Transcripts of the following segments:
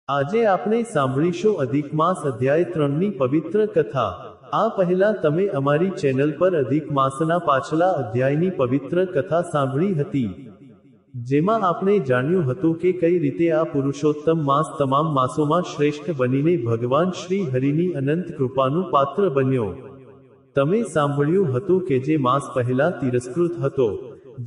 આજે આપણે સાંભળીશું અધિક માસ અધ્યાય 3ની પવિત્ર કથા। આ પહેલા તમે અમારી ચેનલ પર અધિક માસના પાછલા અધ્યાયની પવિત્ર કથા સાંભળી હતી, જેમાં આપણે જાણ્યું હતું કે કઈ રીતે આ પુરુષોત્તમ માસ તમામ માસોમાં શ્રેષ્ઠ બનીને ભગવાન શ્રી હરિની અનંત કૃપાનું પાત્ર બન્યો। તમે સાંભળ્યું હતું કે જે માસ પહેલા તિરસ્કૃત હતો,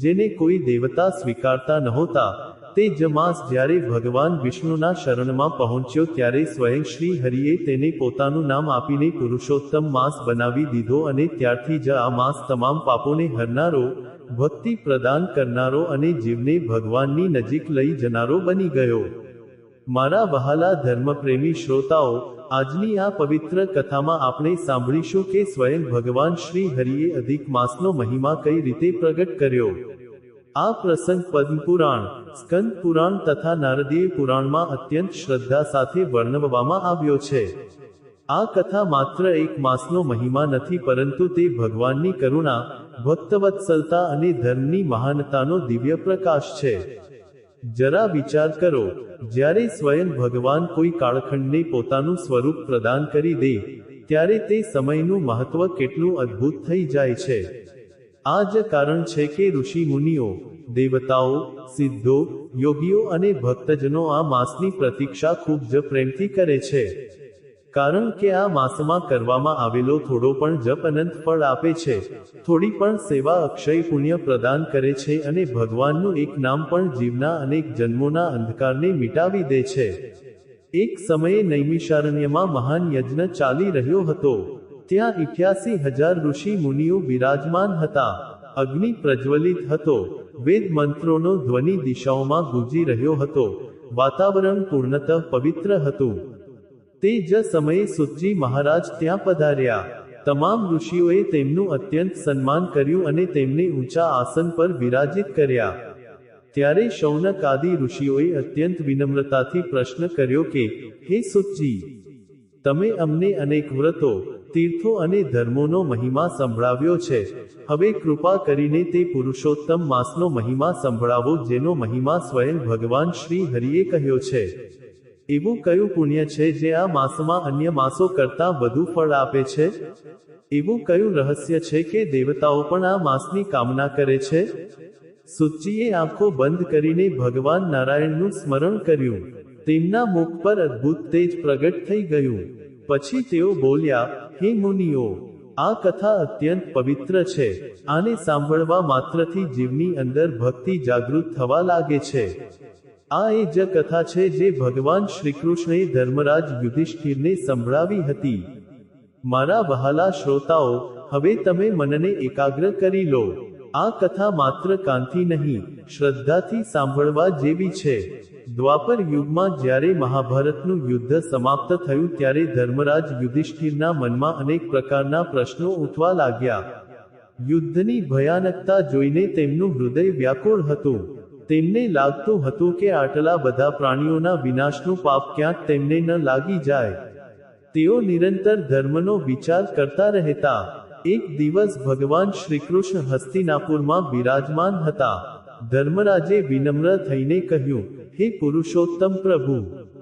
જેને કોઈ દેવતા સ્વીકારતા નહોતા, તે જ માસ જ્યારે ભગવાન વિષ્ણુના શરણમાં પહોંચ્યો ત્યારે સ્વયં શ્રી હરિએ તેને પોતાનું નામ આપીને પુરુષોત્તમ માસ બનાવી દીધો, અને ત્યારથી જ આ માસ તમામ પાપોને હરનારો, ભક્તિ પ્રદાન કરનારો અને જીવને ભગવાનની નજીક લઈ જનારો બની ગયો। મારા વહાલા ધર્મપ્રેમી શ્રોતાઓ, આજની આ પવિત્ર કથામાં આપણે સાંભળીશું કે સ્વયં ભગવાન શ્રી હરિએ અધિક માસનો મહિમા કઈ રીતે પ્રગટ કર્યો। આ પ્રસંગ પદ્મપુરાણ, સ્કંદ પુરાણ તથા નારદીય પુરાણમાં અત્યંત શ્રદ્ધા સાથે વર્ણવવામાં આવ્યો છે। આ કથા માત્ર એક માસનો મહિમા નથી, પરંતુ તે ભગવાનની કરુણા, ભક્તવત્સલતા અને ધર્મની મહાનતાનો દિવ્ય પ્રકાશ છે। જરા વિચાર કરો, જ્યારે સ્વયં ભગવાન કોઈ કાળખંડને પોતાનું સ્વરૂપ પ્રદાન કરી દે, ત્યારે તે સમયનું મહત્વ કેટલું અદ્ભુત થઈ જાય છે। આ જ કારણ છે કે ઋષિ મુનિઓ, દેવતાઓ, સિદ્ધો, યોગીઓ અને ભક્તજનો આ માસની પ્રતીક્ષા ખૂબ જ પ્રેમથી કરે છે, કારણ કે આ માસમાં કરવામાં આવેલો થોડો પણ જપ અનંત ફળ આપે છે, થોડી પણ સેવા અક્ષય પુણ્ય પ્રદાન કરે છે, અને ભગવાનનું એક નામ પણ જીવના અનેક જન્મોના અંધકારને મિટાવી દે છે। એક સમયે નૈમિષારણ્યમાં મહાન યજ્ઞ ચાલી રહ્યો હતો। ત્યાં 88,000 ઋષિ મુનિઓ બિરાજમાન હતા। અગ્નિ પ્રજ્વલિત હતો, વેદ મંત્રોનો ધ્વનિ દિશાઓમાં ગુંજી રહ્યો હતો, વાતાવરણ પૂર્ણતઃ પવિત્ર હતું। તે જ સમયે સુતજી મહારાજ ત્યાં પધાર્યા। તમામ ઋષિઓએ તેમનું અત્યંત સન્માન કર્યું અને તેમને ઊંચા આસન પર વિરાજિત કર્યા। ત્યારે શૌનક આદિ ઋષિઓએ અત્યંત વિનમ્રતાથી પ્રશ્ન કર્યો કે, હે સુતજી, તમે અમને અનેક વ્રતો, તીર્થો અને ધર્મોનો મહિમા સંભળાવ્યો છે, હવે કૃપા કરીને તે પુરુષોત્તમ માસનો મહિમા સંભળાવો, જેનો મહિમા સ્વયં ભગવાન શ્રી હરિએ કહ્યો છે। એવું કયું પુણ્ય છે જે આ માસમાં અન્ય માસો કરતાં વધુ ફળ આપે છે? એવું કયું રહસ્ય છે કે દેવતાઓ પણ આ માસની કામના કરે છે? સુતજીએ આંખો બંધ કરીને ભગવાન નારાયણનું સ્મરણ કર્યું। તેમના મુખ પર અદ્ભુત તેજ પ્રગટ થઈ ગયું। પછી તેઓ બોલ્યા, હે મુનિઓ, આ કથા અત્યંત પવિત્ર છે। આને સાંભળવા માત્રથી જીવની અંદર ભક્તિ જાગૃત થવા લાગે છે। આ એ જ કથા છે જે ભગવાન શ્રીકૃષ્ણએ ધર્મરાજ યુધિષ્ઠિરને સંભળાવી હતી। મારા વહાલા શ્રોતાઓ, હવે તમે મનને એકાગ્ર કરી લો। આ કથા માત્ર કાનથી નહીં, શ્રદ્ધાથી સાંભળવા જેવી છે। દ્વાપર યુગમાં જ્યારે મહાભારતનું યુદ્ધ સમાપ્ત થયું ત્યારે ધર્મરાજ યુધિષ્ઠિરના મનમાં અનેક પ્રકારના પ્રશ્નો ઉઠવા લાગ્યા। યુદ્ધની ભયાનકતા જોઈને તેમનું હૃદય વ્યાકુળ હતું। તેમને લાગતું હતું કે આટલા બધા પ્રાણીઓના વિનાશનું પાપ ક્યાંક તેમને ન લાગી જાય। તેઓ નિરંતર ધર્મનો વિચાર કરતા રહેતા। એક દિવસ ભગવાન શ્રીકૃષ્ણ હસ્તિનાપુરમાં બિરાજમાન હતા। ધર્મરાજે વિનમ્ર થઈને કહ્યું, હે પુરુષોત્તમ પ્રભુ,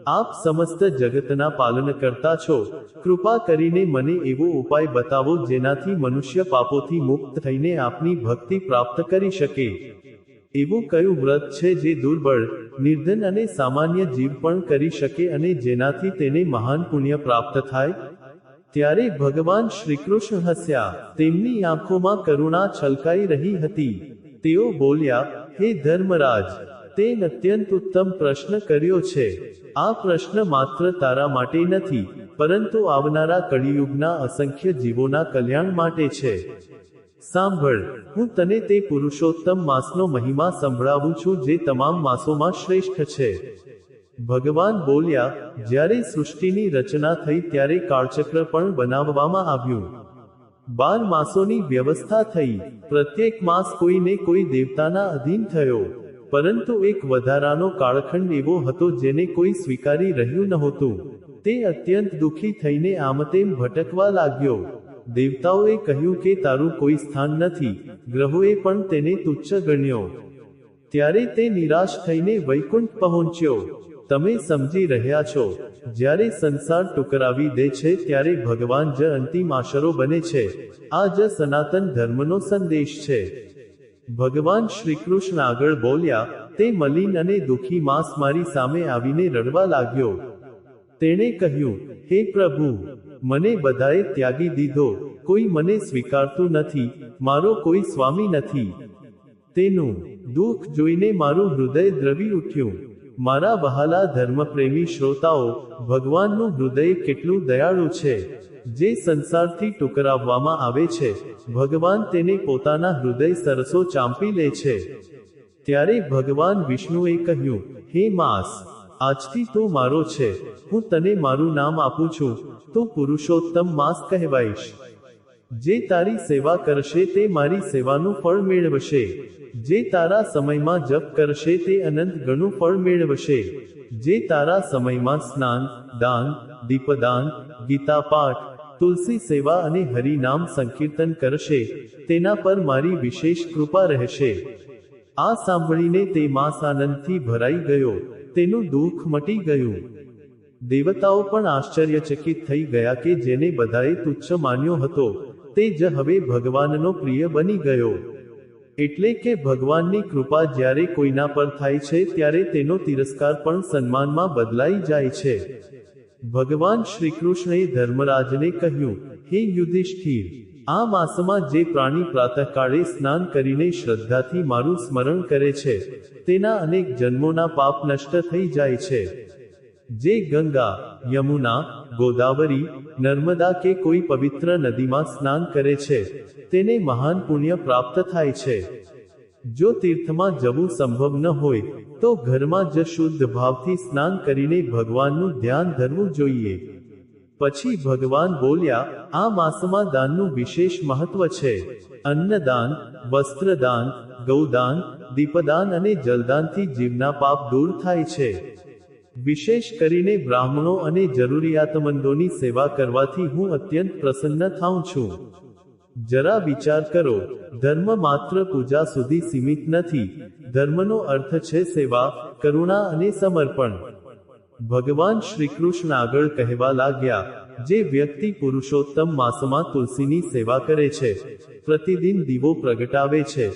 આપ સમસ્ત જગતના પાલનકર્તા છો, કૃપા કરીને મને એવો ઉપાય બતાવો જેનાથી મનુષ્ય પાપોથી મુક્ત થઈને આપની ભક્તિ પ્રાપ્ત કરી શકે। એવું કયું વ્રત છે જે દુર્બળ, નિર્ધન અને સામાન્ય જીવ પણ કરી શકે અને જેનાથી તેને મહાન પુણ્ય પ્રાપ્ત થાય? ત્યારે ભગવાન શ્રીકૃષ્ણ હસ્યા। તેમની આંખોમાં કરુણા છલકાઈ રહી હતી। તેઓ બોલ્યા, હે ધર્મરાજ, તે અત્યંત ઉત્તમ પ્રશ્ન કર્યો છે। આ પ્રશ્ન માત્ર તારા માટે નથી, પરંતુ આવનારા કળિયુગના અસંખ્ય જીવોના કલ્યાણ માટે છે। સાંભળ, હું તને તે પુરુષોત્તમ માસનો મહિમા સંભળાવું છું જે તમામ માસોમાં શ્રેષ્ઠ છે। ભગવાન બોલ્યા, જ્યારે સૃષ્ટિની રચના થઈ ત્યારે કાળચક્ર પણ બનાવવામાં આવ્યું। 12 માસોની વ્યવસ્થા થઈ। પ્રત્યેક માસ કોઈને કોઈ દેવતાના અધીન થયો, પરંતુ એક વધારાનો કાળખંડ એવો હતો જેને કોઈ સ્વીકારી રહ્યું નહોતું। તે અત્યંત દુઃખી થઈને આમતેમ ભટકવા લાગ્યો। દેવતાઓએ કહ્યું કે તારું કોઈ સ્થાન નથી, ગ્રહોએ પણ તેને તુચ્છ ગણ્યો। ત્યારે તે નિરાશ થઈને વૈકુંઠ પહોંચ્યો। તમે સમજી રહ્યા છો, જ્યારે સંસાર ટુકરાવી દે છે ત્યારે ભગવાન જ અંતિમ આશરો બને છે. આ જ સનાતન ધર્મનો સંદેશ છે. ભગવાન શ્રીકૃષ્ણ આગળ બોલ્યા, તે મલિન અને દુઃખી માસ મારી સામે આવીને રડવા લાગ્યો. તેણે કહ્યું, હે પ્રભુ, મને બધાએ ત્યાગી દીધો, કોઈ મને સ્વીકારતું નથી, મારો કોઈ સ્વામી નથી. તેનું દુઃખ જોઈને મારું હૃદય દ્રવી ઉઠ્યું. મારા વહાલા ધર્મપ્રેમી શ્રોતાઓ, ભગવાનનું હૃદય કેટલું દયાળુ છે. જે સંસારથી ટુકરાવવામાં આવે છે, ભગવાન તેને પોતાના હૃદય સરસો ચાંપી લે છે. ત્યારે ભગવાન વિષ્ણુએ કહ્યું, હે માસ, આજથી તું મારો છે, હું તને મારું નામ આપું છું, તું પુરુષોત્તમ માસ કહેવાઈશ. જે તારી સેવા કરશે તે મારી સેવાનું ફળ મેળવશે. જે તારા સમયમાં જપ કરશે તે અનંત ગણું ફળ મેળવશે. જે તારા સમયમાં સ્નાન, દાન, દીપદાન, ગીતા પાઠ, તુલસી સેવા અને હરિનામ સંકીર્તન કરશે, તેના પર મારી વિશેષ કૃપા રહેશે. આ સાંભળીને તે માસ આનંદથી ભરાઈ ગયો. તેનું દુઃખ મટી ગયું. દેવતાઓ પણ આશ્ચર્યચકિત થઈ ગયા કે જેને બધાએ તુચ્છ માન્યો હતો, તે જ હવે ભગવાનનો પ્રિય બની ગયો. એટલે કે ભગવાનની કૃપા જ્યારે કોઈના પર થાય છે ત્યારે તેનો તિરસ્કાર પણ સન્માનમાં બદલાઈ જાય છે. ભગવાન શ્રીકૃષ્ણએ ધર્મરાજને કહ્યું, હે યુધિષ્ઠિર, આ માસમાં જે પ્રાણી પ્રાતઃકાળે સ્નાન કરીને શ્રદ્ધાથી મારું સ્મરણ કરે છે, તેના અનેક જન્મોના પાપ નષ્ટ થઈ જાય છે. જે ગંગા, યમુના, ગોદાવરી, નર્મદા કે કોઈ પવિત્ર નદીમાં સ્નાન કરે છે, તેને મહાન પુણ્ય પ્રાપ્ત થાય છે. જો તીર્થમાં જવું સંભવ ન હોય તો ઘરમાં જ શુદ્ધ ભાવથી સ્નાન કરીને ભગવાનનું ધ્યાન ધરવું જોઈએ. પછી ભગવાન બોલ્યા, આ માસમાં દાનનું વિશેષ મહત્વ છે. અન્નદાન, વસ્ત્રદાન, ગૌદાન, દીપદાન અને જલદાનથી જીવના પાપ દૂર થાય છે. વિશેષ કરીને બ્રાહ્મણો અને જરૂરિયાતમંદોની સેવા કરવાથી હું અત્યંત પ્રસન્ન થાઉં છું. જરા વિચાર કરો, ધર્મ માત્ર પૂજા સુધી સીમિત નથી. ધર્મનો અર્થ છે સેવા, કરુણા અને સમર્પણ. ભગવાન શ્રીકૃષ્ણ આગળ કહેવા લાગ્યા, જે વ્યક્તિ પુરુષોત્તમ માસમાં તુલસીની સેવા કરે છે, પ્રતિદિન દીવો પ્રગટાવે છે,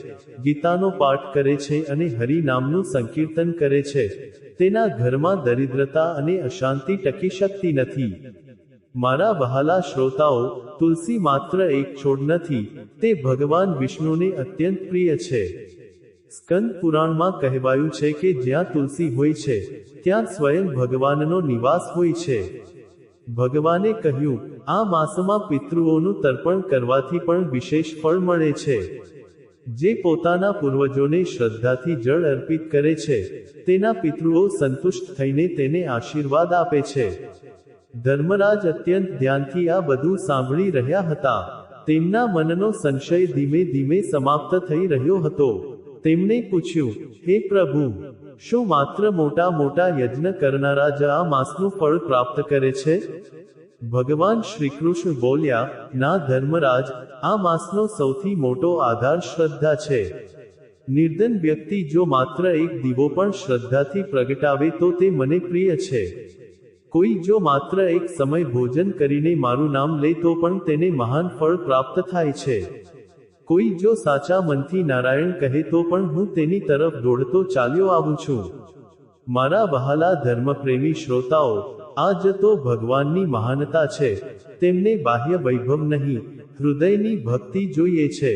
ગીતાનો પાઠ કરે છે અને હરિ નામનું સંકીર્તન કરે છે, તેના ઘરમાં દરિદ્રતા અને અશાંતિ ટકી શકતી નથી. મારા વહાલા શ્રોતાઓ, તુલસી માત્ર એક છોડ નથી, તે ભગવાન વિષ્ણુને અત્યંત પ્રિય છે. સ્કંદ પુરાણમાં કહેવાયું છે કે જ્યાં તુલસી હોય છે, ત્યાં સ્વયં ભગવાનનો નિવાસ હોય છે. ભગવાને કહ્યું, આ માસમાં પિતૃઓનું તર્પણ કરવાથી પણ વિશેષ ફળ મળે છે. જે પોતાના પૂર્વજોને શ્રદ્ધાથી જળ અર્પિત કરે છે, તેના પિતૃઓ સંતુષ્ટ થઈને તેને આશીર્વાદ આપે છે. ધર્મરાજ અત્યંત ધ્યાનથી આ બધું સાંભળી રહ્યા હતા. તેમના મનનો સંશય ધીમે ધીમે સમાપ્ત થઈ રહ્યો હતો. તેમણે પૂછ્યું, હે પ્રભુ, શું માત્ર મોટા મોટા યજ્ઞ કરનારા જ આ માસનું ફળ પ્રાપ્ત કરે છે? ભગવાન શ્રીકૃષ્ણ બોલ્યા, ના ધર્મરાજ, આ માસનો સૌથી મોટો આધાર શ્રદ્ધા છે. નિર્ધન વ્યક્તિ જો માત્ર એક દીવો પણ શ્રદ્ધાથી પ્રગટાવે તો તે મને પ્રિય છે. કોઈ જો માત્ર એક સમય ભોજન કરીને મારું નામ લે તો પણ તેને મહાન ફળ પ્રાપ્ત થાય છે. કોઈ જો સાચા મનથી નારાયણ કહે તો પણ હું તેની તરફ દોડતો ચાલ્યો આવું છું. મારા વહાલા ધર્મપ્રેમી શ્રોતાઓ, આ જ તો ભગવાનની મહાનતા છે. તેમને બાહ્ય વૈભવ નહીં, હૃદયની ભક્તિ જોઈએ છે.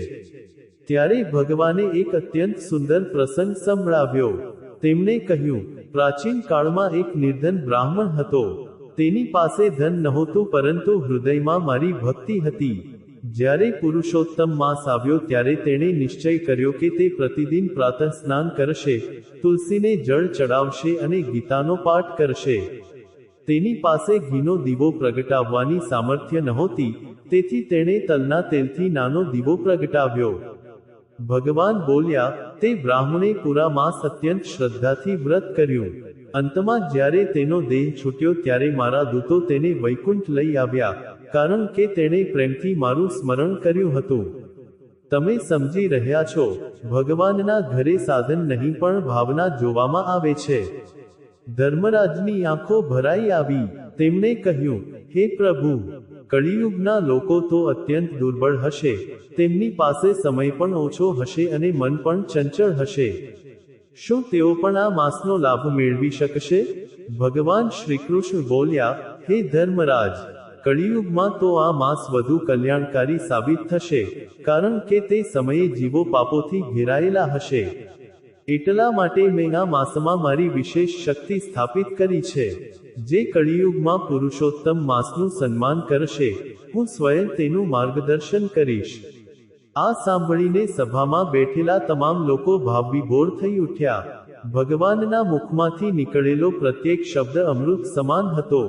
ત્યારે ભગવાને એક અત્યંત સુંદર પ્રસંગ સંભળાવ્યો. તેમણે કહ્યું, પ્રાચીન કાળમાં એક નિર્ધન બ્રાહ્મણ હતો. તેની પાસે ધન નહોતું, પરંતુ હૃદયમાં મારી ભક્તિ હતી. જ્યારે પુરુષોત્તમ માસ આવ્યો ત્યારે તેણે નિશ્ચય કર્યો કે તે પ્રતિદિન પ્રાતઃ સ્નાન કરશે, તુલસીને જળ ચડાવશે અને ગીતાનો પાઠ કરશે. તેની પાસે ઘીનો દીવો પ્રગટાવવાની સામર્થ્ય નહોતી, તેથી તેણે તલના તેલથી નાનો દીવો પ્રગટાવ્યો. ભગવાન બોલ્યા, તે બ્રાહ્મણે પૂરા માસ અત્યંત શ્રદ્ધાથી વ્રત કર્યું. અંતમાં જ્યારે તેનો દેહ છૂટ્યો ત્યારે મારા દૂતો તેને વૈકુંઠ લઈ આવ્યા, કારણ કે તેણે પ્રેમથી મારું સ્મરણ કર્યું હતું. તમે સમજી રહ્યા છો, ભગવાનના ઘરે સાધન નહીં પણ ભાવના જોવામાં આવે છે. ધર્મરાજની આંખો ભરાઈ આવી. તેમણે કહ્યું, હે પ્રભુ, કળિયુગના લોકો તો અત્યંત દુર્બળ હશે, તેમની પાસે સમય પણ ઓછો હશે અને મન પણ ચંચળ હશે. શું તેઓ પણ આ માસનો લાભ મેળવી શકશે? ભગવાન શ્રીકૃષ્ણ બોલ્યા, હે ધર્મરાજ, કળિયુગમાં તો આ માસ વધુ કલ્યાણકારી સાબિત થશે, કારણ કે તે સમયે જીવો પાપોથી ઘેરાયેલા હશે. એટલા માટે મેં આ માસમાં મારી વિશેષ શક્તિ સ્થાપિત કરી છે, જે કળિયુગમાં પુરુષોત્તમ માસનું સન્માન કરશે. હું સ્વયં તેનું માર્ગદર્શન કરીશ. આ સાંભળીને સભામાં બેઠેલા તમામ લોકો ભાવવિભોર થઈ ઉઠ્યા. ભગવાનના મુખમાંથી નીકળેલો પ્રત્યેક શબ્દ અમૃત સમાન હતો.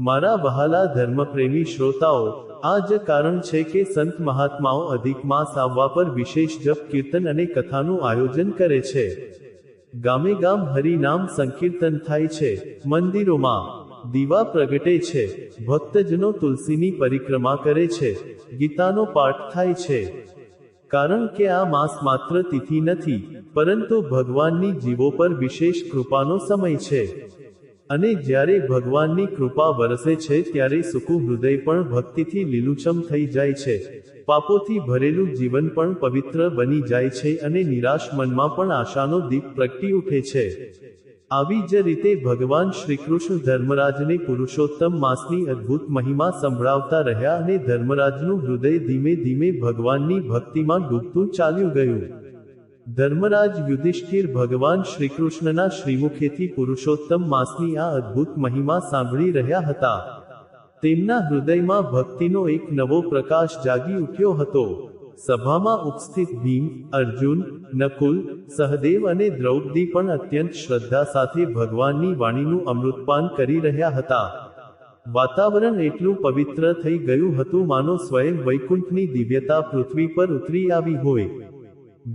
મારા વહાલા ધર્મપ્રેમી શ્રોતાઓ, આ જ કારણ છે કે સંત મહાત્માઓ અધિક માસ આવવા પર વિશેષ જપ કીર્તન અને કથાનું આયોજન કરે છે. ગામે ગામ હરિનામ સંકીર્તન થાય છે, મંદિરોમાં દીવા પ્રગટે છે, ભક્તજનો તુલસીની પરિક્રમા કરે છે, ગીતાનો પાઠ થાય છે. કારણ કે આ માસ માત્ર તિથિ નથી, પરંતુ ભગવાનની જીવો પર વિશેષ કૃપાનો સમય છે. અને જ્યારે ભગવાનની કૃપા વરસે છે ત્યારે સૂકું હૃદય પણ ભક્તિથી લીલુંછમ થઈ જાય છે, પાપોથી ભરેલું જીવન પણ પવિત્ર બની જાય છે અને નિરાશ મનમાં પણ આશાનો દીપ પ્રગટી ઉઠે છે. આવી જ રીતે ભગવાન શ્રીકૃષ્ણ ધર્મરાજને પુરુષોત્તમ માસની અદ્ભુત મહિમા સંભળાવતા રહ્યા અને ધર્મરાજનું હૃદય ધીમે ધીમે ભગવાનની ભક્તિમાં ડૂબતું ચાલ્યું ગયું. ધર્મરાજ યુધિષ્ઠિર ભગવાન શ્રીકૃષ્ણના શ્રીમુખેથી પુરુષોત્તમ માસની આ અદ્ભુત મહિમા સાંભળી રહ્યા હતા. તેમના હૃદયમાં ભક્તિનો એક નવો પ્રકાશ જાગી ઉઠ્યો હતો. સભામાં ઉપસ્થિત ભીમ, અર્જુન, નકુલ, સહદેવ અને દ્રૌપદી પણ અત્યંત શ્રદ્ધા સાથે ભગવાનની વાણીનું અમૃતપાન કરી રહ્યા હતા. વાતાવરણ એટલું પવિત્ર થઈ ગયું હતું માનો સ્વયં વૈકુંઠની દિવ્યતા પૃથ્વી પર ઉતરી આવી હોય.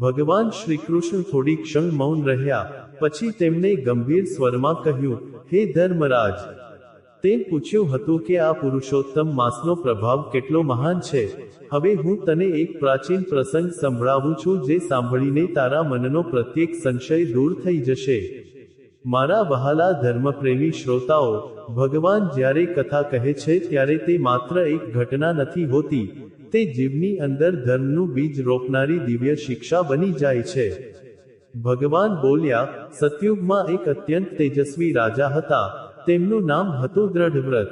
ભગવાન શ્રીકૃષ્ણ થોડી ક્ષણ મૌન રહ્યા, પછી તેમણે ગંભીર સ્વરમાં કહ્યું, હે ધર્મરાજ, તે પૂછ્યું હતું કે આ પુરુષોત્તમ માસનો પ્રભાવ કેટલો મહાન છે. હવે હું તને એક પ્રાચીન પ્રસંગ સંભળાવું છું, જે સાંભળીને તારા મનનો પ્રત્યેક સંશય દૂર થઈ જશે. મારા વહાલા ધર્મપ્રેમી શ્રોતાઓ, ભગવાન જ્યારે કથા કહે છે ત્યારે તે માત્ર એક ઘટના નથી હોતી, તે જીવની અંદર ધર્મનું બીજ રોપનારી દિવ્ય શિક્ષા બની જાય છે. ભગવાન બોલ્યા, સતયુગમાં એક અત્યંત તેજસ્વી રાજા હતા. તેમનું નામ હતું દ્રઢવ્રત.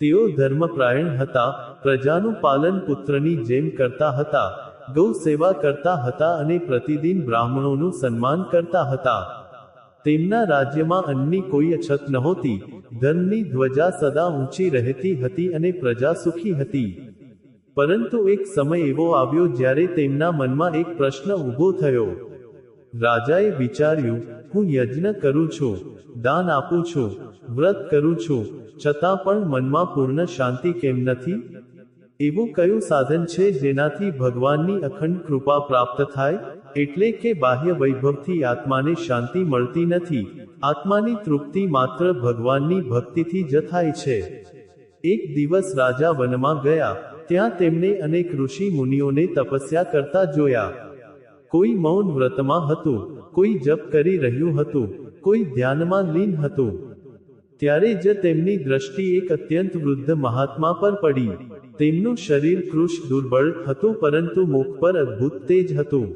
તેઓ ધર્મપ્રાયણ હતા, પ્રજાનું પાલન પુત્રની જેમ કરતા હતા, ગૌ સેવા કરતા હતા અને પ્રતિદિન બ્રાહ્મણોનું સન્માન કરતા હતા. તેમના રાજ્યમાં અન્નની કોઈ અછત નહોતી, ધર્મની ધ્વજા સદા ઊંચી રહેતી હતી અને પ્રજા સુખી હતી. પરંતુ એક સમય એવો આવ્યો જ્યારે તેમના મનમાં એક પ્રશ્ન ઊભો થયો. રાજાએ વિચાર્યું, હું યજ્ઞ કરું છું, દાન આપું છું, વ્રત કરું છું, છતાં પણ મનમાં પૂર્ણ શાંતિ કેમ નથી? એવું કયું સાધન છે જેનાથી ભગવાનની અખંડ કૃપા પ્રાપ્ત થાય? એટલે કે બાહ્ય વૈભવથી આત્માને શાંતિ મળતી નથી. આત્માની તૃપ્તિ માત્ર ભગવાનની ભક્તિથી જ થાય છે. એક દિવસ રાજા વનમાં ગયા. ત્યાં તેમણે અનેક ઋષિ મુનિઓને તપસ્યા કરતા જોયા. કોઈ મૌન વ્રતમાં હતું, કોઈ જપ કરી રહ્યું હતું, કોઈ ધ્યાનમાં લીન હતું. ત્યારે જ તેમની દ્રષ્ટિ એક અત્યંત વૃદ્ધ મહાત્મા પર પડી. તેમનું શરીર કૃશ દુર્બળ હતું, પરંતુ મુખ પર અદ્ભુત તેજ હતું.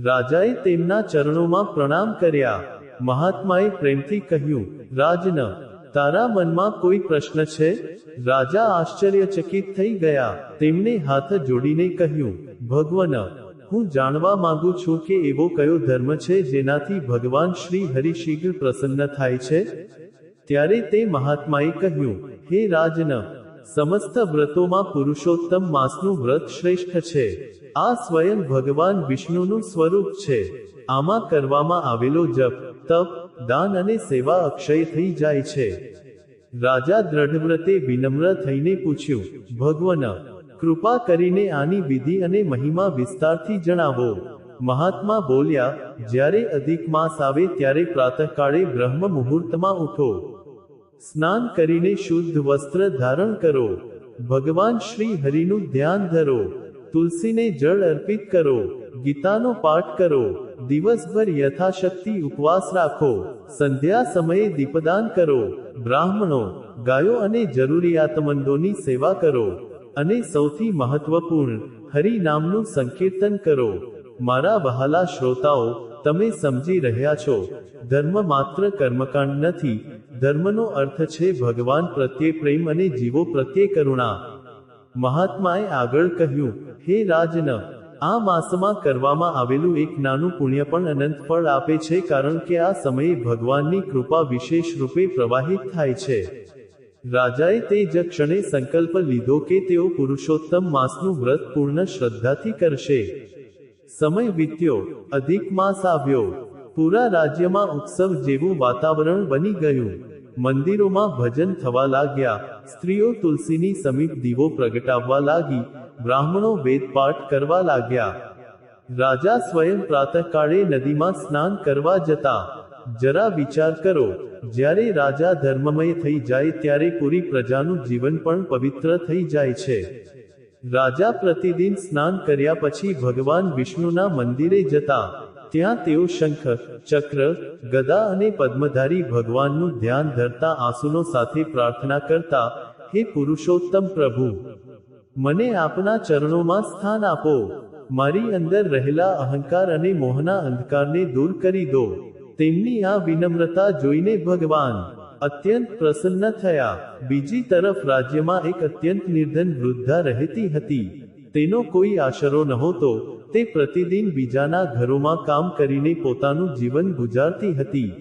રાજાએ તેમના ચરણોમાં પ્રણામ કર્યા. મહાત્માએ પ્રેમથી કહ્યું, રાજન, તારા મનમાં કોઈ પ્રશ્ન છે? રાજા આશ્ચર્યચકિત થઈ ગયા. તેમણે હાથ જોડીને કહ્યું, ભગવન, હું જાણવા માંગુ છું કે એવો કયો ધર્મ છે જેનાથી ભગવાન શ્રી હરિ શીઘ્ર પ્રસન્ન થાય છે? ત્યારે તે મહાત્માએ કહ્યું, હે રાજન, સમસ્ત વ્રતોમાં પુરુષોત્તમ માસનું વ્રત શ્રેષ્ઠ છે. આ સ્વયં ભગવાન વિષ્ણુનું સ્વરૂપ છે. આમાં કરવામાં આવેલો જપ, તપ, દાન અને સેવા અક્ષય થઈ જાય છે. રાજા દ્રઢવ્રતે વિનમ્ર થઈને પૂછ્યું, ભગવન, કૃપા કરીને આની વિધિ અને મહિમા વિસ્તારથી જણાવો. મહાત્મા બોલ્યા, જ્યારે અધિક માસ આવે ત્યારે પ્રાતઃકાળે બ્રહ્મ મુહૂર્તમાં ઉઠો. સ્નાન કરીને શુદ્ધ વસ્ત્ર ધારણ કરો. ભગવાન શ્રી હરિનું ધ્યાન ધરો. તુલસીને જળ અર્પિત કરો. ગીતાનો પાઠ કરો. દિવસભર યથાશક્તિ ઉપવાસ રાખો, સંધ્યા સમયે દીપદાન કરો, બ્રાહ્મણો, ગાયો અને જરૂરિયાતમંદોની સેવા કરો, અને સૌથી મહત્વપૂર્ણ, હરિ નામનું સંકીર્તન કરો. મારા વહાલા શ્રોતાઓ, તમે સમજી રહ્યા છો, ધર્મ માત્ર કર્મકાંડ નથી. ધર્મનો અર્થ છે ભગવાન પ્રત્યે પ્રેમ અને જીવો પ્રત્યે કરુણા. મહાત્માએ આગળ કહ્યું, હે રાજન, આ માસમાં કરવામાં આવેલું એક નાનું પુણ્ય પણ અનંત ફળ આપે છે, કારણ કે આ સમયે ભગવાનની કૃપા વિશેષ રૂપે પ્રવાહિત થાય છે. રાજાએ તે જ ક્ષણે સંકલ્પ લીધો કે તેઓ પુરુષોત્તમ માસનું વ્રત પૂર્ણ શ્રદ્ધાથી કરશે. સમય વીત્યો, અધિક માસ આવ્યો. પૂરા રાજ્યમાં ઉત્સવ જેવું વાતાવરણ બની ગયું. મંદિરોમાં ભજન થવા લાગ્યા, સ્ત્રીઓ તુલસીની સમીપ દીવો પ્રગટાવવા લાગી, બ્રાહ્મણો વેદપાઠ કરવા લાગ્યા. રાજા સ્વયં પ્રાતઃકાળે નદીમાં સ્નાન કરવા જતા. જરા વિચાર કરો, જ્યારે રાજા ધર્મમય થઈ જાય ત્યારે પૂરી પ્રજાનું જીવન પણ પવિત્ર થઈ જાય છે. રાજા પ્રતિદિન સ્નાન કર્યા પછી ભગવાન વિષ્ણુના મંદિરે જતા. ત્યાં તેઓ શંખ, ચક્ર, ગદા અને પદ્મધારી ભગવાનનું ધ્યાન ધરતા આંસુનો સાથે પ્રાર્થના કરતા, હે પુરુષોત્તમ પ્રભુ, મને આપના ચરણોમાં સ્થાન આપો. મારી અંદર રહેલા અહંકાર અને મોહના અંધકારને દૂર કરી દો. તેમની આ વિનમ્રતા જોઈને ભગવાન અત્યંત પ્રસન્ન થયા. બીજી તરફ રાજ્યમાં એક અત્યંત નિર્ધન વૃદ્ધા રહેતી હતી. તેનો કોઈ આશરો નહોતો. તે પ્રતિદિન બીજાના ઘરોમાં કામ કરીને પોતાનું જીવન ગુજારતી હતી.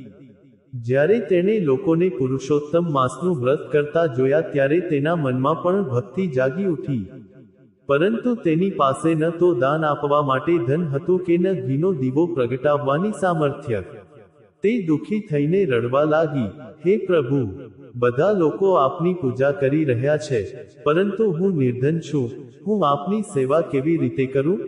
જ્યારે તેણે લોકોને પુરુષોત્તમ માસનું વ્રત કરતા જોયા ત્યારે તેના મનમાં પણ ભક્તિ જાગી ઉઠી. પરંતુ તેની પાસે ન તો દાન આપવા માટે ધન હતું કે ન ઘીનો દીવો પ્રગટાવવાની સામર્થ્ય. તે દુઃખી થઈને રડવા લાગી, હે પ્રભુ, બધા લોકો આપની પૂજા કરી રહ્યા છે, પરંતુ હું નિર્ધન છું. હું આપની સેવા કેવી રીતે કરું?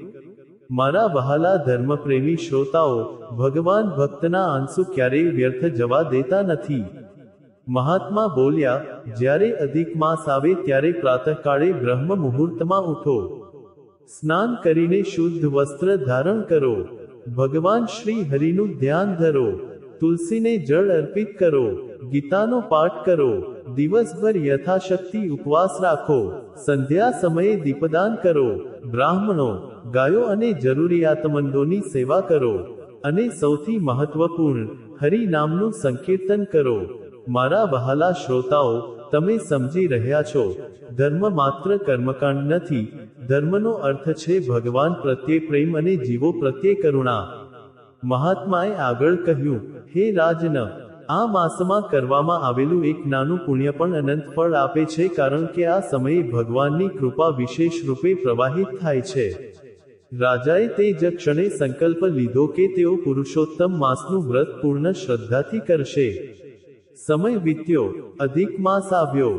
મારા વહાલા ધર્મપ્રેમી શ્રોતાઓ, ભગવાન ભક્તના આંસુ ક્યારેય વ્યર્થ જવા દેતા નથી. મહાત્મા બોલ્યા, જ્યારે અધિક માસ આવે ત્યારે પ્રાતઃકાળે બ્રહ્મ મુહૂર્તમાં ઉઠો. સ્નાન કરીને શુદ્ધ વસ્ત્ર ધારણ કરો. ભગવાન શ્રી હરિનું ધ્યાન ધરો. તુલસીને જળ અર્પિત કરો. ગીતાનો પાઠ કરો. દિવસભર યથાશક્તિ ઉપવાસ રાખો. સંધ્યા સમયે દીપદાન કરો. બ્રાહ્મણો, ગાયો અને જરૂરિયાતમંદોની સેવા કરો. અને સૌથી મહત્વપૂર્ણ, હરિ નામનું સંકીર્તન કરો. મારા વહાલા શ્રોતાઓ, તમે સમજી રહ્યા છો, ધર્મ માત્ર કર્મકાંડ નથી. ધર્મનો અર્થ છે ભગવાન પ્રત્યે પ્રેમ અને જીવો પ્રત્યે કરુણા. મહાત્માએ આગળ કહ્યું, હે રાજન, આ માસમાં કરવામાં આવેલું એક નાનું પુણ્ય પણ અનંત ફળ આપે છે, કારણ કે આ સમયે ભગવાનની કૃપા વિશેષ રૂપે પ્રવાહિત થાય છે. રાજાએ તે જ ક્ષણે સંકલ્પ લીધો કે તેઓ પુરુષોત્તમ માસનું વ્રત પૂર્ણ શ્રદ્ધાથી કરશે. સમય વીત્યો, અધિક માસ આવ્યો.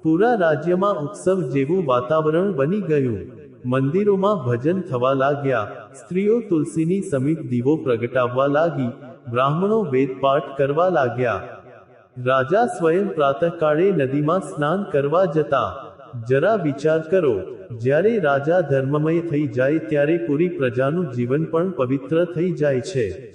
પૂરા રાજ્યમાં ઉત્સવ જેવું વાતાવરણ બની ગયું. મંદિરોમાં ભજન થવા લાગ્યા, સ્ત્રીઓ તુલસીની સમીપ દીવો પ્રગટાવવા લાગી, બ્રાહ્મણો વેદપાઠ કરવા લાગ્યા. રાજા સ્વયં પ્રાતઃકાળે નદીમાં સ્નાન કરવા જતા. જરા વિચાર કરો, જ્યારે રાજા ધર્મમય થઈ જાય ત્યારે પૂરી પ્રજાનું જીવન પણ પવિત્ર થઈ જાય છે.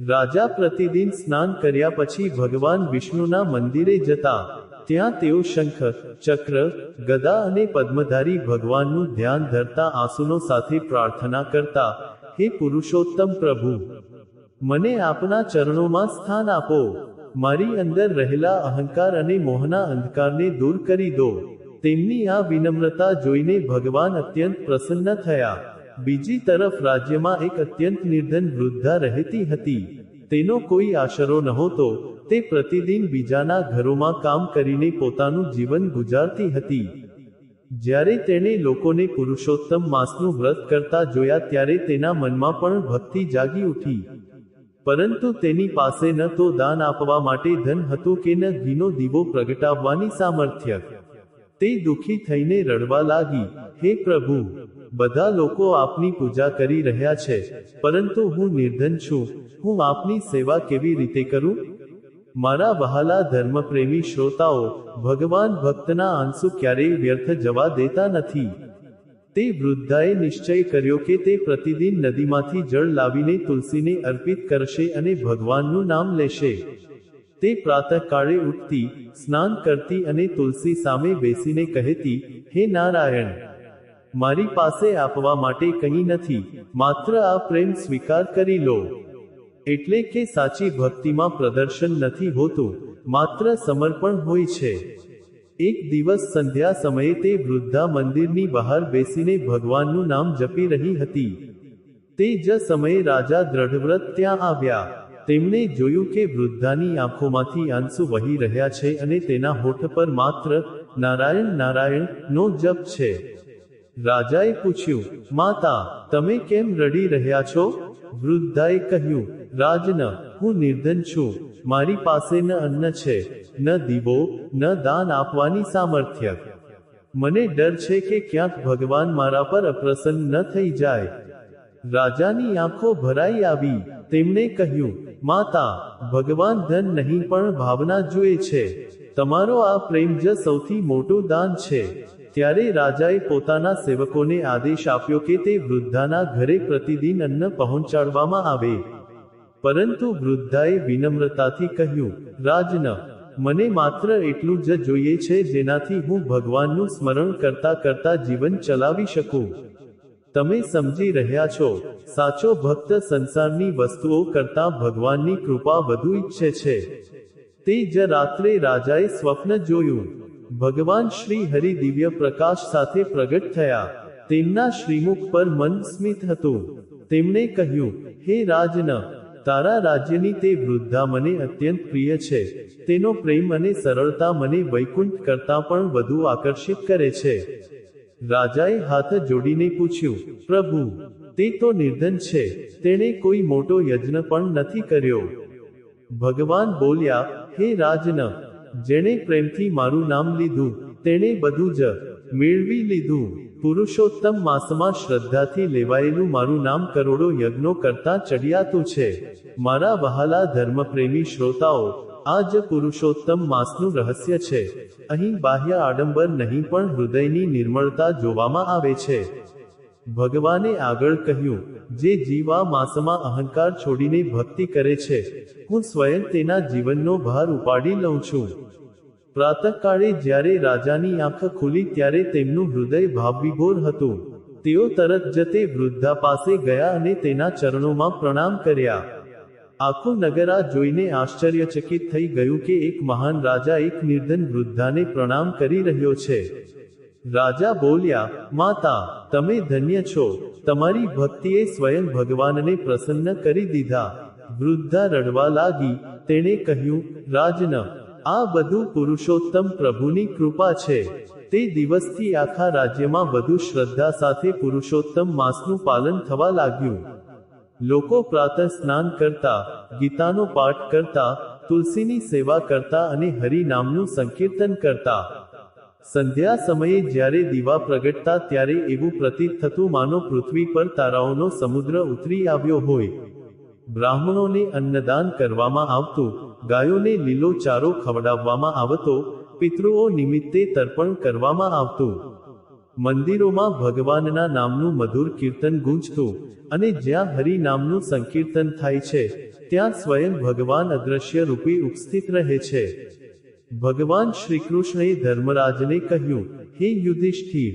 રાજા પ્રતિદિન સ્નાન કર્યા પછી ભગવાન વિષ્ણુના મંદિરે જતા. ત્યાં તેઓ શંખ, ચક્ર, ગદા અને પદ્મધારી ભગવાનનું ધ્યાન ધરતા આંસુનો સાથે પ્રાર્થના કરતા, હે પુરુષોત્તમ પ્રભુ, મને આપના ચરણોમાં સ્થાન આપો. મારી અંદર રહેલા અહંકાર અને મોહના અંધકારને દૂર કરી દો. તેમની આ વિનમ્રતા જોઈને ભગવાન અત્યંત પ્રસન્ન થયા. બીજી તરફ રાજ્યમાં એક અત્યંત નિર્ધન વૃદ્ધા રહેતી હતી. તેનો કોઈ આશરો નહોતો. તે પ્રતિદિન બીજાના ઘરોમાં કામ કરીને પોતાનું જીવન ગુજારતી હતી. જ્યારે તેણે લોકોને પુરુષોત્તમ માસનું વ્રત કરતા જોયા ત્યારે તેના મનમાં પણ ભક્તિ જાગી ઉઠી. પરંતુ તેની પાસે ન તો દાન આપવા માટે ધન હતું કે ન ઘીનો દીવો પ્રગટાવવાની સામર્થ્ય. તે દુઃખી થઈને રડવા લાગી, હે પ્રભુ, બધા લોકો આપની પૂજા કરી રહ્યા છે, પરંતુ હું નિર્ધન છું. હું આપની સેવા કેવી રીતે કરું? મારા વહાલા ધર્મપ્રેમી શ્રોતાઓ, ભગવાન ભક્તના આંસુ ક્યારેય વ્યર્થ જવા દેતા નથી. તે વૃદ્ધાએ નિશ્ચય કર્યો કે તે પ્રતિદિન નદીમાંથી જળ લાવીને તુલસીને અર્પિત કરશે અને ભગવાનનું નામ લેશે. તે પ્રાતઃકાળે ઉઠતી, સ્નાન કરતી અને તુલસી સામે બેસીને કહેતી, હે નારાયણ, મારી પાસે આપવા માટે કંઈ નથી, માત્ર આ પ્રેમ સ્વીકાર કરી લો. એટલે કે સાચી ભક્તિમાં પ્રદર્શન નથી હોતું, માત્ર સમર્પણ હોય છે. એક દિવસ સંધ્યા સમયે તે વૃદ્ધા મંદિરની બહાર બેસીને ભગવાનનું નામ જપી રહી હતી. તે જ સમયે રાજા દ્રઢવ્રત ત્યાં આવ્યા. તેમણે જોયું કે વૃદ્ધાની આંખોમાંથી આંસુ વહી રહ્યા છે અને તેના હોઠ પર માત્ર નારાયણ નારાયણ નો જપ છે. રાજાએ પૂછ્યું, માતા, તમે કેમ રડી રહ્યા છો? વૃદ્ધાએ કહ્યું, રાજન, હું નિર્ધન છું, મારી પાસે ન અન્ન છે, ન દીવો, ન દાન આપવાની સામર્થ્ય. મને ડર છે કે ક્યાંક ભગવાન મારા પર અપ્રસન્ન ન થઈ જાય. રાજાની આંખો ભરાઈ આવી. તેમણે કહ્યું, માતા, ભગવાન ધન નહીં પણ ભાવના જુએ છે. તમારો આ પ્રેમ જ સૌથી મોટું દાન છે. ત્યારે રાજાએ પોતાના સેવકોને આદેશ આપ્યો કે તે વૃદ્ધાના ઘરે પ્રતિદિન અન્ન પહોંચાડવામાં આવે. પરંતુ વૃદ્ધાએ વિનમ્રતાથી કહ્યું, રાજન, મને માત્ર એટલું જ જોઈએ છે જેનાથી હું ભગવાનનું સ્મરણ કરતા કરતા જીવન ચલાવી શકું. તમે સમજી રહ્યા છો, સાચો ભક્ત સંસારની વસ્તુઓ કરતા ભગવાનની કૃપા વધુ ઈચ્છે છે. તે જ રાત્રે રાજાએ સ્વપ્ન જોયું. ભગવાન શ્રી હરિ દિવ્ય પ્રકાશ સાથે પ્રગટ થયા. તેમના શ્રીમુખ પર મંદ સ્મિત હતું. તેમણે કહ્યું, હે રાજન, તારા રાજ્યની તે વૃદ્ધા મને અત્યંત પ્રિય છે. તેનો પ્રેમ અને સરળતા મને વૈકુંઠ કરતાં પણ વધુ આકર્ષિત કરે છે. રાજાએ હાથ જોડીને પૂછ્યું, પ્રભુ, તે તો નિર્ધન છે, તેણે કોઈ મોટો યજ્ઞ પણ નથી કર્યો. ભગવાન બોલ્યા, હે રાજન, જેણે પ્રેમથી મારું નામ લીધું, તેણે બધું જ મેળવી લીધું. પુરુષોત્તમ માસમાં શ્રદ્ધાથી લેવાયેલું મારું નામ કરોડો યજ્ઞો કરતાં ચડિયાતું છે. મારા વહાલા ધર્મપ્રેમી શ્રોતાઓ, આ જ પુરુષોત્તમ માસનું રહસ્ય છે. અહીં બાહ્ય આડંબર નહીં પણ હૃદયની નિર્મળતા જોવામાં આવે છે. ભગવાને આગળ કહ્યું, જે જીવ આ માસમાં અહંકાર છોડીને ભક્તિ કરે છે, હું સ્વયં તેના જીવનનો ભાર ઉપાડી લઉં છું. પ્રાતઃકાળે જ્યારે રાજાની આંખ ખુલી ત્યારે તેમનું હૃદય ભાવવિભોર હતું. તેઓ તરત જ તે વૃદ્ધા પાસે ગયા અને તેના ચરણોમાં પ્રણામ કર્યા. આખું નગર આ જોઈને આશ્ચર્યચકિત થઈ ગયું કે એક મહાન રાજા એક નિર્ધન વૃદ્ધાને પ્રણામ કરી રહ્યો છે. રાજા બોલ્યા, માતા, તમે ધન્ય છો, તમારી ભક્તિએ સ્વયં ભગવાનને પ્રસન્ન કરી દીધા. વૃદ્ધા રડવા લાગી. તેણે કહ્યું, રાજન, આ બધું પુરુષોત્તમ પ્રભુની કૃપા છે. તે દિવસથી આખા રાજ્યમાં વધુ શ્રદ્ધા સાથે પુરુષોત્તમ માસનું પાલન થવા લાગ્યું. લોકો પ્રાતઃ સ્નાન કરતા, ગીતાનો પાઠ કરતા, તુલસીની સેવા કરતા અને હરિ નામનું સંકીર્તન કરતા. સંધ્યા સમયે જ્યારે દીવા પ્રગટતા ત્યારે એવું પ્રતીત થતું માનો પૃથ્વી પર તારાઓનો સમુદ્ર ઉતરી આવ્યો હોય. બ્રાહ્મણોને અન્નદાન કરવામાં આવતું, ગાયોને લીલો ચારો ખવડાવવામાં આવતો, પિતૃઓ નિમિત્તે તર્પણ કરવામાં આવતું. મંદિરોમાં ભગવાનના નામનું મધુર કીર્તન ગુંજતું, અને જ્યાં હરિ નામનું સંકીર્તન થાય છે, ત્યાં સ્વયં ભગવાન અદ્રશ્ય રૂપે ઉપસ્થિત રહે છે. ભગવાન શ્રીકૃષ્ણએ ધર્મરાજને કહ્યું, હે યુધિષ્ઠિર,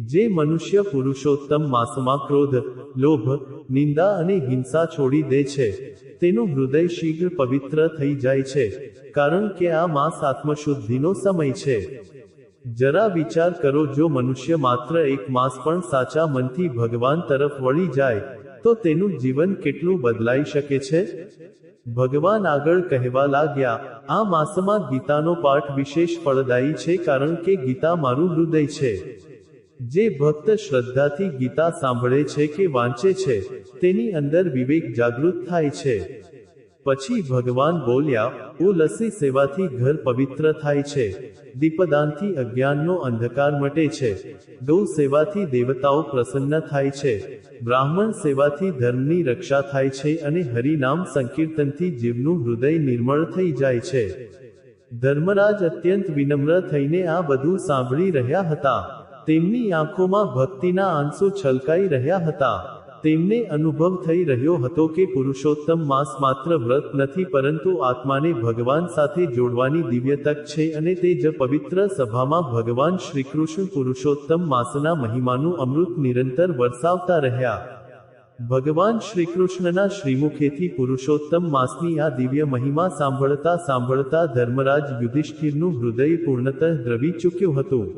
જે મનુષ્ય પુરુષોત્તમ માસમાં ક્રોધ, લોભ, નિંદા અને હિંસા છોડી દે છે, તેનું હૃદય શીઘ્ર પવિત્ર થઈ જાય છે, કારણ કે આ માસ આત્મશુદ્ધિનો સમય છે. જરા વિચાર કરો, જો મનુષ્ય માત્ર એક માસ પણ સાચા મનથી ભગવાન તરફ વળી જાય, તો તેનું જીવન કેટલું બદલાઈ શકે છે. ભગવાન આગળ કહેવા લાગ્યા, આ માસમાં ગીતાનો પાઠ વિશેષ ફળદાયી છે, કારણ કે ગીતા મારું હૃદય છે. જે ભક્ત શ્રદ્ધાથી ગીતા સાંભળે છે કે વાંચે છે, તેની અંદર વિવેક જાગૃત થાય છે. પછી ભગવાન બોલ્યા, તુલસી સેવાથી ઘર પવિત્ર થાય છે, દીપદાનથી અજ્ઞાનનો અંધકાર મટે છે, ગૌ સેવાથી દેવતાઓ પ્રસન્ન થાય છે, બ્રાહ્મણ સેવાથી ધર્મની રક્ષા થાય છે અને હરિનામ સંકીર્તનથી જીવનું હૃદય નિર્મળ થઈ જાય છે. ધર્મરાજ અત્યંત વિનમ્ર થઈને આ બધું સાંભળી રહ્યા હતા. તેમની આંખોમાં ભક્તિના આંસુ છલકાઈ રહ્યા હતા. તેમને અનુભવ થઈ રહ્યો હતો કે પુરુષોત્તમ માસ માત્ર વ્રત નથી પરંતુ આત્માને ભગવાન સાથે જોડવાની દિવ્ય તક છે અને તે જ પવિત્ર સભામાં ભગવાન શ્રીકૃષ્ણ પુરુષોત્તમ માસના મહિમાનું અમૃત નિરંતર વરસાવતા રહ્યા. ભગવાન શ્રીકૃષ્ણના શ્રીમુખેથી પુરુષોત્તમ માસની આ દિવ્ય મહિમા સાંભળતા સાંભળતા ધર્મરાજ યુધિષ્ઠિરનું હૃદય પૂર્ણતઃ દ્રવી ચૂક્યું હતું.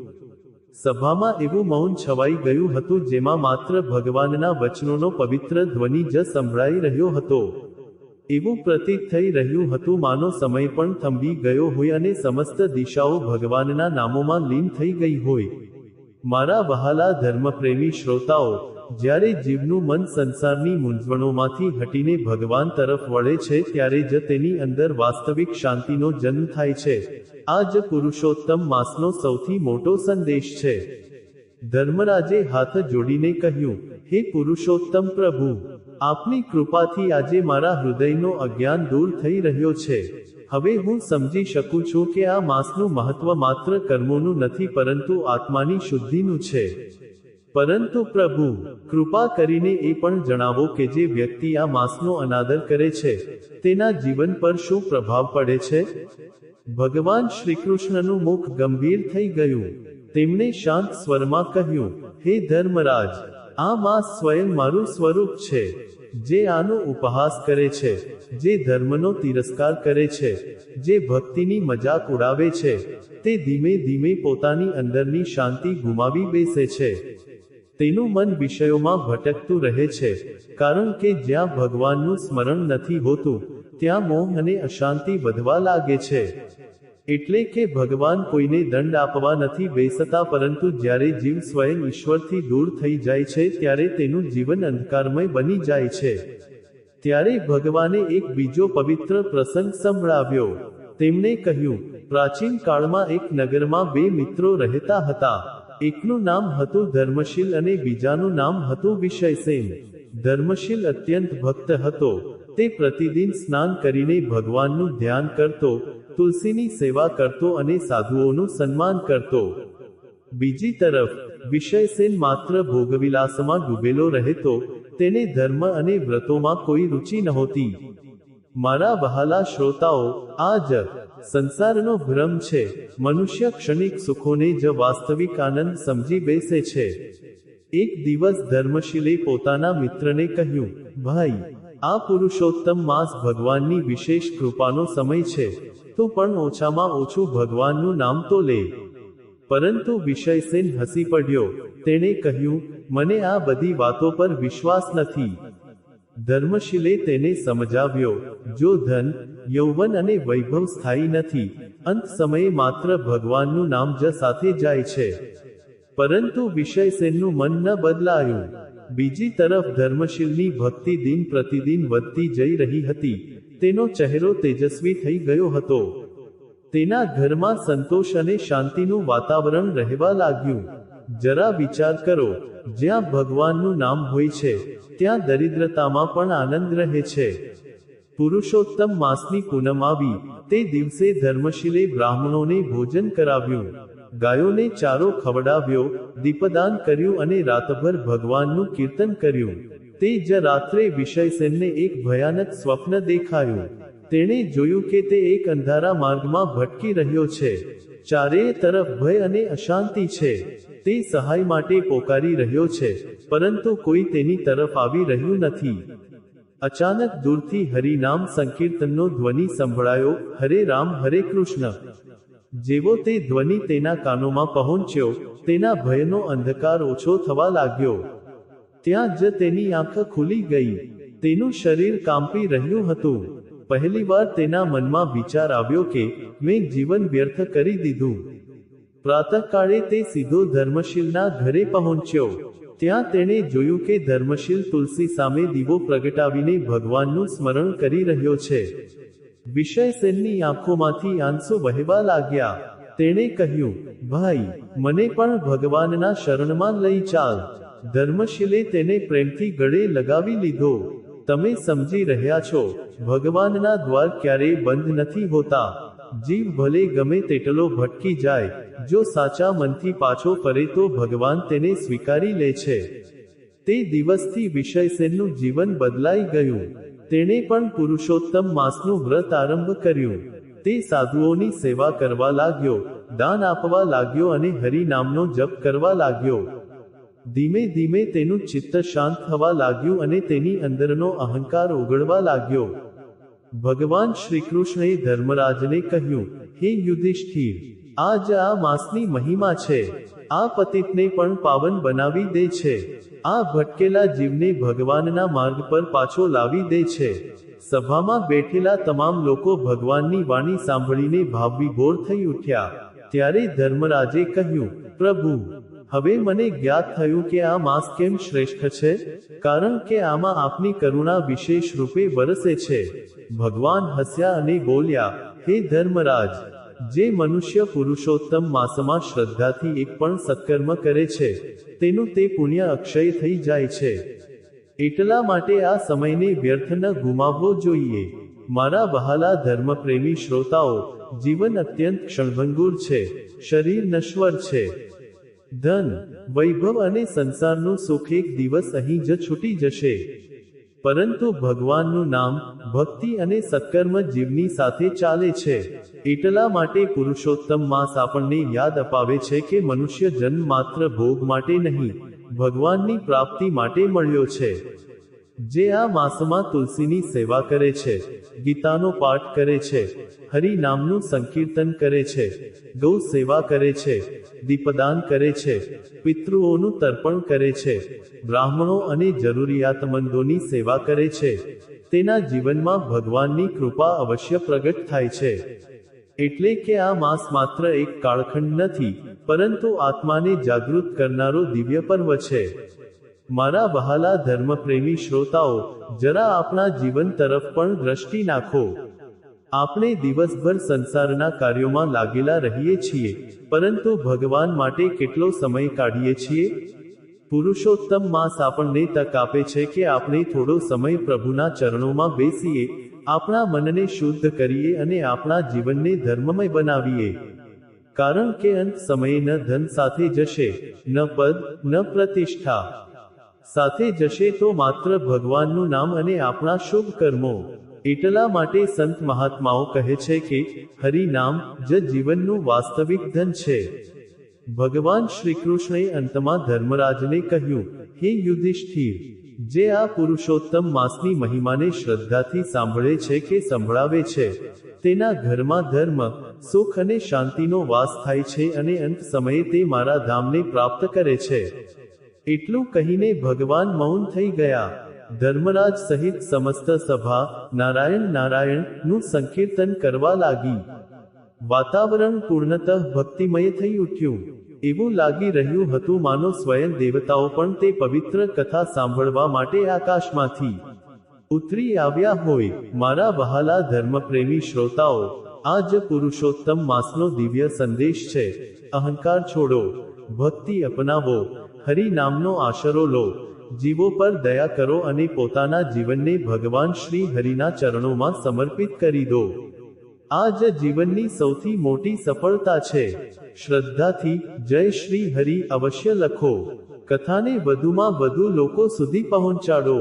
સભામાં એવું મૌન છવાઈ ગયું હતું જેમાં માત્ર ભગવાનના વચનોનો પવિત્ર ધ્વનિ જ સંભળાઈ રહ્યો હતો. એવું પ્રતીત થઈ રહ્યું હતું માનો સમય પણ થંભી ગયો હોય અને સમસ્ત દિશાઓ ભગવાનના નામોમાં લીન થઈ ગઈ હોય. મારા વહાલા ધર્મપ્રેમી શ્રોતાઓ, જ્યારે જીવનું મન સંસારની મૂંઝવણોમાંથી હટીને ભગવાન તરફ વળે છે ત્યારે જ તેની અંદર વાસ્તવિક શાંતિનો જન્મ થાય છે. આ જ પુરુષોત્તમ માસનો સૌથી મોટો સંદેશ છે. ધર્મરાજે હાથ જોડીને કહ્યું, હે પુરુષોત્તમ પ્રભુ, આપની કૃપાથી આજે મારા હૃદયનો અજ્ઞાન દૂર થઈ રહ્યો છે. હવે હું સમજી શકું છું કે આ માસનું મહત્વ માત્ર કર્મોનું નથી પરંતુ આત્માની શુદ્ધિનું છે. પરંતુ પ્રભુ, કૃપા કરીને એ પણ જણાવો કે જે વ્યક્તિ આ માસનો અનાદર કરે છે તેના જીવન પર શું પ્રભાવ પડે છે. ભગવાન શ્રીકૃષ્ણનું મુખ ગંભીર થઈ ગયું. તેમણે શાંત સ્વરમાં કહ્યું, હે ધર્મરાજ, આ માસ સ્વયં મારું સ્વરૂપ છે. જે આનો ઉપહાસ કરે છે, જે ધર્મનો તિરસ્કાર કરે છે, જે ભક્તિની મજાક ઉડાવે છે, તે ધીમે ધીમે પોતાની અંદરની શાંતિ ગુમાવી બેસે છે. તેનું મન વિષયોમાં ભટકતું રહે છે, કારણ કે જ્યાં ભગવાનનું સ્મરણ નથી હોતું ત્યાં મોહ અને અશાંતિ વધવા લાગે છે. એટલે કે ભગવાન કોઈને દંડ આપવા નથી બેસતા પરંતુ જ્યારે જીવ સ્વયં ઈશ્વરથી દૂર થઈ જાય છે ત્યારે તેનું જીવન અંધકારમય બની જાય છે. ત્યારે ભગવાને એક બીજો પવિત્ર પ્રસંગ સંભળાવ્યો. તેમણે કહ્યું, પ્રાચીન કાળમાં એક નગરમાં બે મિત્રો રહેતા હતા. એકનું નામ હતું ધર્મશીલ અને બીજાનું નામ હતું વિષયસેન. ધર્મશીલ અત્યંત ભક્ત હતો. તે પ્રતિદિન સ્નાન કરીને ભગવાનનું ધ્યાન કરતો, તુલસીની સેવા કરતો અને સાધુઓનું સન્માન કરતો. બીજી તરફ વિષયસેન માત્ર ભોગવિલાસમાં ડૂબેલો રહેતો. તેને ધર્મ અને વ્રતોમાં કોઈ રુચિ નહોતી. મારા વહાલા શ્રોતાઓ, આ જ સંસારનો ભ્રમ છે. મનુષ્ય ક્ષણિક સુખોને જ વાસ્તવિક આનંદ સમજી બેસે છે. એક દિવસ ધર્મશીલે પોતાના મિત્રને કહ્યું, ભાઈ, આ પુરુષોત્તમ માસ ભગવાનની વિશેષ કૃપાનો સમય છે, તો પણ ઓછામાં ઓછું ભગવાનનું નામ તો લે. પરંતુ વિષયસેન હસી પડ્યો. તેણે કહ્યું, મને આ બધી વાતો પર વિશ્વાસ નથી. ધર્મશીલે તેને સમજાવ્યો, જો ધન, યૌવન અને વૈભવ સ્થાયી નથી, અંત સમયે માત્ર ભગવાનનું નામ જ સાથે જાય છે. પરંતુ વિષયસેનનું મન ન બદલાયું. બીજી તરફ ધર્મશીલની ભક્તિ દિન પ્રતિદિન વધતી જઈ રહી હતી. તેનો ચહેરો તેજસ્વી થઈ ગયો હતો. તેના ઘરમાં સંતોષ અને શાંતિનું વાતાવરણ રહેવા લાગ્યું. જરા વિચાર કરો, જ્યાં ભગવાનનું નામ હોય છે ત્યાં દરિદ્રતામાં પણ આનંદ રહે છે. પુરુષોત્તમ માસની પૂનમ આવી. તે દિવસે ધર્મશીલે બ્રાહ્મણોને ભોજન કરાવ્યું, ગાયોને ચારો ખવડાવ્યો, દીપદાન કર્યું અને રાતભર ભગવાનનું કીર્તન કર્યું. તે જ રાત્રે વિષયસેનને એક ભયાનક સ્વપ્ન દેખાયું. તેણે જોયું કે તે એક અંધારા માર્ગમાં ભટકી રહ્યો છે. ચારેય તરફ ભય અને અશાંતિ છે. તે સહાય માટે પોકારી રહ્યો છે, પરંતુ કોઈ તેની તરફ આવી રહ્યું નથી. અચાનક દૂરથી હરિનામ સંકીર્તનનો ધ્વનિ સંભળાયો, હરે રામ હરે કૃષ્ણ. જેવો તે ધ્વનિ તેના કાનોમાં પહોંચ્યો, તેના ભયનો અંધકાર ઓછો થવા લાગ્યો. ત્યાં જ તેની આંખ ખુલી ગઈ. તેનું શરીર કાંપી રહ્યું હતું. પહેલીવાર તેના મનમાં વિચાર આવ્યો કે મેં જીવન વ્યર્થ કરી દીધું. પ્રાતઃકાળે તે સીધો ધર્મશીલના ઘરે પહોંચ્યો. ત્યાં તેણે જોયું કે ધર્મશીલ તુલસી સામે દીવો પ્રગટાવીને ભગવાનનું સ્મરણ કરી રહ્યો છે. વિષયસેનની આંખોમાંથી આંસુ વહેવા લાગ્યા. તેણે કહ્યું, ભાઈ, મને પણ ભગવાનના શરણમાં લઈ ચાલ. ધર્મશીલે તેને પ્રેમથી ગળે લગાવી લીધો. તમે સમજી રહ્યા છો, ભગવાનના દ્વાર ક્યારેય બંધ નથી હોતા. જીવ ભલે ગમે તેટલો ભટકી જાય, જો સાચા મનથી પાછો ફરે તો ભગવાન તેને સ્વીકારી લે છે. તે દિવસથી વિષયસેનનું જીવન બદલાઈ ગયું. તેણે પણ પુરુષોત્તમ માસનું વ્રત આરંભ કર્યું. તે સાધુઓની સેવા કરવા લાગ્યો, દાન આપવા લાગ્યો અને હરિ નામનો જપ કરવા લાગ્યો. ધીમે ધીમે તેનું ચિત્ત શાંત થવા લાગ્યું અને તેની અંદરનો અહંકાર ઓગળવા લાગ્યો. ભગવાન શ્રીકૃષ્ણએ ધર્મરાજને કહ્યું, હે યુધિષ્ઠિર, આ જ આ માસની મહિમા છે. આ પતિતને પણ પાવન બનાવી દે છે. આ ભટકેલા જીવને ભગવાનના માર્ગ પર પાછો લાવી દે છે. સભામાં બેઠેલા તમામ લોકો ભગવાનની વાણી સાંભળીને ભાવવિભોર થઈ ઉઠ્યા. ત્યારે ધર્મરાજે કહ્યું, પ્રભુ, હવે મને જ્ઞાત થયું કે આ માસ કેમ શ્રેષ્ઠ છે, કારણ કે આમાં આપની કરુણા વિશેષ રૂપે વરસે છે. ભગવાન હસ્યા અને બોલ્યા, હે ધર્મરાજ, જે મનુષ્ય પુરુષોત્તમ માસમાં શ્રદ્ધાથી એક પણ સત્કર્મ કરે છે, તેનું તે પુણ્ય અક્ષય થઈ જાય છે. એટલા માટે આ સમયને વ્યર્થ ન ગુમાવવો જોઈએ. મારા વહાલા ધર્મપ્રેમી શ્રોતાઓ, જીવન અત્યંત ક્ષણભંગુર છે. શરીર નશ્વર છે. ધન, વૈભવ અને સંસારનું સુખ એક દિવસ અહીં જ છૂટી જશે. પરંતુ ભગવાનનું નામ, ભક્તિ અને સત્કર્મ જીવની સાથે ચાલે છે. એટલા માટે પુરુષોત્તમ માસ આપણને યાદ અપાવે છે કે મનુષ્ય જન્મ માત્ર ભોગ માટે નહીં, ભગવાનની પ્રાપ્તિ માટે મળ્યો છે. જે આ માસમાં તુલસીની સેવા કરે છે, ગીતાનો પાઠ કરે છે, હરિ નામનું સંકીર્તન કરે છે, ગૌ સેવા કરે છે, દીપદાન કરે છે, પિતૃઓનું તર્પણ કરે છે, બ્રાહ્મણો અને જરૂરિયાતમંદોની સેવા કરે છે, તેના જીવનમાં ભગવાનની કૃપા અવશ્ય પ્રગટ થાય છે. એટલે કે આ માસ માત્ર એક કાળખંડ નથી, પરંતુ આત્માને જાગૃત કરનારો દિવ્ય પર્વ છે. મારા વહાલા ધર્મપ્રેમી શ્રોતાઓ, જરા આપણા જીવન તરફ પણ દ્રષ્ટિ નાખો. આપણે દિવસભર સંસારના કાર્યોમાં લાગેલા રહીએ છીએ, પરંતુ ભગવાન માટે કેટલો સમય કાઢીએ છીએ? પુરુષોત્તમ માસ આપણને તક આપે છે કે આપણે થોડો સમય પ્રભુના ચરણોમાં બેસીએ, આપણા મનને શુદ્ધ કરીએ અને આપણા જીવનને ધર્મમય બનાવીએ. કારણ કે અંત સમયે ન ધન સાથે જશે, ન પદ, ન પ્રતિષ્ઠા. સાથે જશે તો માત્ર ભગવાનનું નામ અને આપણા શુભ કર્મો. એટલા માટે સંત મહાત્માઓ કહે છે કે હરિ નામ જ જીવનનું વાસ્તવિક ધન છે. ભગવાન શ્રીકૃષ્ણએ અંતમાં ધર્મરાજને કહ્યું, હે યુધિષ્ઠિર, જે આ પુરુષોત્તમ માસની મહિમાને શ્રદ્ધાથી સાંભળે છે કે સંભળાવે છે, તેના ઘરમાં ધર્મ, સુખ અને શાંતિનો વાસ થાય છે અને અંત સમયે તે મારા ધામને પ્રાપ્ત કરે છે. એટલું કહીને ભગવાન મૌન થઈ ગયા. ધર્મરાજ સહિત સમસ્ત સભા નારાયણ નારાયણ નું સંકીર્તન કરવા લાગી. વાતાવરણ પૂર્ણતઃ ભક્તિમય થઈ ઉઠ્યું. એવું લાગી રહ્યું હતું માનો સ્વયં દેવતાઓ પણ તે પવિત્ર કથા સાંભળવા માટે આકાશમાંથી ઉતરી આવ્યા હોય. મારા વહાલા ધર્મપ્રેમી શ્રોતાઓ, આ જ પુરુષોત્તમ માસનો દિવ્ય સંદેશ છે. અહંકાર છોડો, ભક્તિ અપનાવો, હરિ નામનો આશરો લો, જીવો પર દયા કરો અને પોતાના જીવનને ભગવાન શ્રી હરિના ચરણોમાં સમર્પિત કરી દો. આ જ જીવનની સૌથી મોટી સફળતા છે. શ્રદ્ધાથી જય શ્રી હરિ અવશ્ય લખો. કથાને વધુમાં વધુ લોકો સુધી પહોંચાડો.